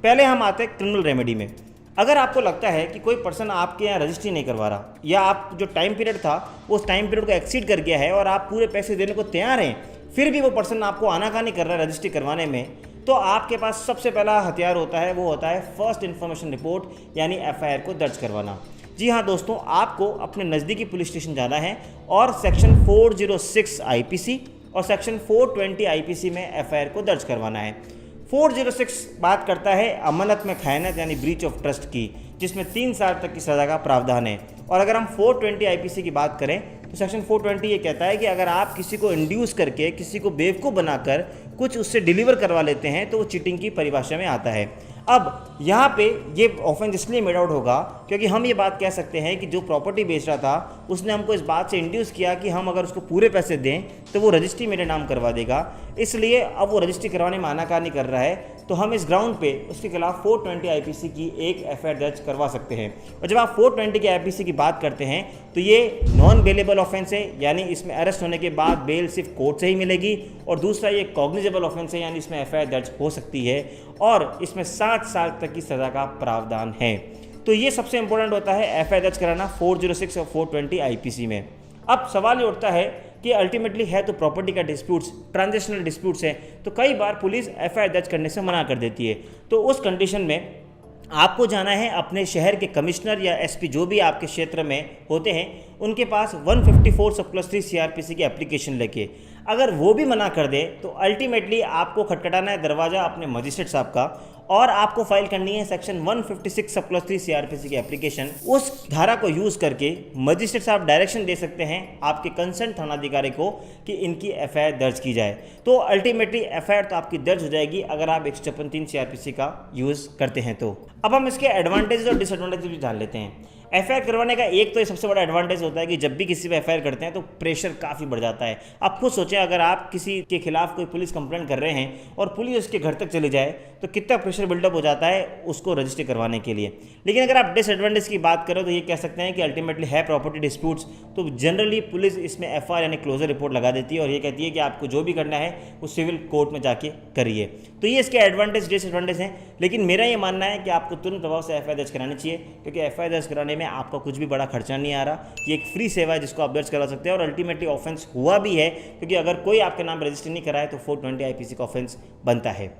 पहले हम आते हैं क्रिमिनल रेमेडी में। अगर आपको लगता है कि कोई पर्सन आपके यहाँ रजिस्ट्री नहीं करवा रहा या आप जो टाइम पीरियड था उस टाइम पीरियड को एक्सीड कर गया है और आप पूरे पैसे देने को तैयार हैं, फिर भी वो पर्सन आपको आनाकानी कर रहा है रजिस्ट्री करवाने में, तो आपके पास सबसे पहला हथियार होता है, वो होता है फर्स्ट इन्फॉर्मेशन रिपोर्ट यानी एफआईआर को दर्ज करवाना। जी हाँ दोस्तों, आपको अपने नज़दीकी पुलिस स्टेशन जाना है और सेक्शन 406 आईपीसी और सेक्शन 420 आईपीसी में एफआईआर को दर्ज करवाना है। 406 बात करता है अमानत में खयानत यानी ब्रीच ऑफ ट्रस्ट की, जिसमें 3 साल तक की सज़ा का प्रावधान है। और अगर हम 420 आईपीसी की बात करें तो सेक्शन 420 ये कहता है कि अगर आप किसी को इंड्यूस करके, किसी को बेवकूफ़ बनाकर कुछ उससे डिलीवर करवा लेते हैं तो वो चीटिंग की परिभाषा में आता है। अब यहाँ पे ये ऑफेंस इसलिए मेड आउट होगा क्योंकि हम ये बात कह सकते हैं कि जो प्रॉपर्टी बेच रहा था उसने हमको इस बात से इंड्यूस किया कि हम अगर उसको पूरे पैसे दें तो वो रजिस्ट्री मेरे नाम करवा देगा, इसलिए अब वो रजिस्ट्री करवाने में आनाकानी कर रहा है, तो हम इस ग्राउंड पे उसके खिलाफ 420 आईपीसी की एक एफआईआर दर्ज करवा सकते हैं। और जब आप 420 के आईपीसी की बात करते हैं तो ये नॉन बेलेबल ऑफेंस है, यानी इसमें अरेस्ट होने के बाद बेल सिर्फ कोर्ट से ही मिलेगी, और दूसरा ये कॉग्निजेबल ऑफेंस है, यानी इसमें एफआईआर दर्ज हो सकती है और इसमें 7 साल तक की सज़ा का प्रावधान है। तो ये सबसे इंपॉर्टेंट होता है एफआईआर दर्ज कराना 406 और 420 आईपीसी में। अब सवाल ये उठता है कि अल्टीमेटली है तो प्रॉपर्टी का डिस्प्यूट्स, ट्रांजेक्शनल डिस्प्यूट्स हैं, तो कई बार पुलिस एफआईआर दर्ज करने से मना कर देती है। तो उस कंडीशन में आपको जाना है अपने शहर के कमिश्नर या एसपी जो भी आपके क्षेत्र में होते हैं उनके पास 154 सब+3 सीआरपीसी की एप्लीकेशन लेके। अगर वो भी मना कर दे तो अल्टीमेटली आपको खटखटाना है दरवाज़ा अपने मजिस्ट्रेट साहब का और आपको फाइल करनी है सेक्शन 156 सब+3 सीआरपीसी की एप्लीकेशन। उस धारा को यूज़ करके मजिस्ट्रेट साहब डायरेक्शन दे सकते हैं आपके कंसर्न थानाधिकारी को कि इनकी एफआईआर दर्ज की जाए। तो अल्टीमेटली एफआईआर तो आपकी दर्ज हो जाएगी अगर आप 153 सीआरपीसी का यूज़ करते हैं तो। अब हम इसके एडवांटेजेस और डिसएडवांटेजेस भी जान लेते हैं। एफआईआर करवाने का एक तो सबसे बड़ा एडवांटेज होता है कि जब भी किसी पे एफआईआर करते हैं तो प्रेशर काफ़ी बढ़ जाता है। आप खुद सोचें, अगर आप किसी के खिलाफ कोई पुलिस कंप्लेंट कर रहे हैं और पुलिस उसके घर तक चली जाए तो कितना प्रेशर बिल्डअप हो जाता है उसको रजिस्ट्री करवाने के लिए। लेकिन अगर आप डिसएडवांटेज की बात करो तो ये कह सकते हैं कि अल्टीमेटली है प्रॉपर्टी डिस्प्यूट्स, तो जनरली पुलिस इसमें एफआईआर यानी क्लोजर रिपोर्ट लगा देती है और ये कहती है कि आपको जो भी करना है वो सिविल कोर्ट में जाके करिए। तो ये इसके एडवांटेज डिसएडवांटेज हैं, लेकिन मेरा ये मानना है कि आपको तुरंत प्रभाव से एफआईआर दर्ज करानी चाहिए, क्योंकि एफआईआर दर्ज कराने में आपका कुछ भी बड़ा खर्चा नहीं आ रहा। ये एक फ्री सेवा है जिसको आप दर्ज करा सकते हैं और अल्टीमेटली ऑफेंस हुआ भी है, क्योंकि अगर कोई आपके नाम रजिस्टर नहीं कराए तो 420 आईपीसी का ऑफेंस बनता है।